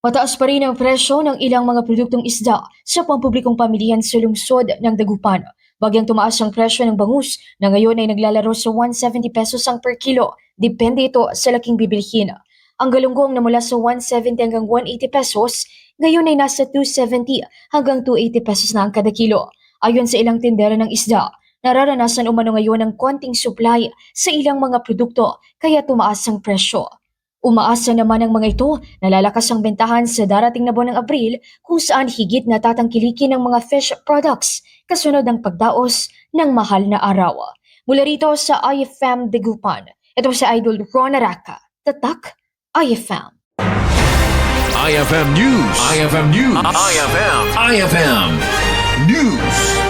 Mataas pa rin ang presyo ng ilang mga produktong isda sa pampublikong pamilihan sa lungsod ng Dagupan. Bagyang tumaas ang presyo ng bangus na ngayon ay naglalaro sa 170 pesos ang per kilo. Depende ito sa laking bibilhin. Ang galunggong na mula sa 170 hanggang 180 pesos, ngayon ay nasa 270 hanggang 280 pesos na ang kada kilo. Ayon sa ilang tindera ng isda, nararanasan umano ngayon ng konting supply sa ilang mga produkto kaya tumaas ang presyo. Umaasa naman ang mga ito na lalakas ang bentahan sa darating na buwan ng Abril kung saan higit na tatangkilikin ng mga fish products kasunod ng pagdaos ng mahal na araw. Mula rito sa IFM Dagupan, ito si Idol Ron Araca, Tatak IFM. IFM News. IFM News. IFM News.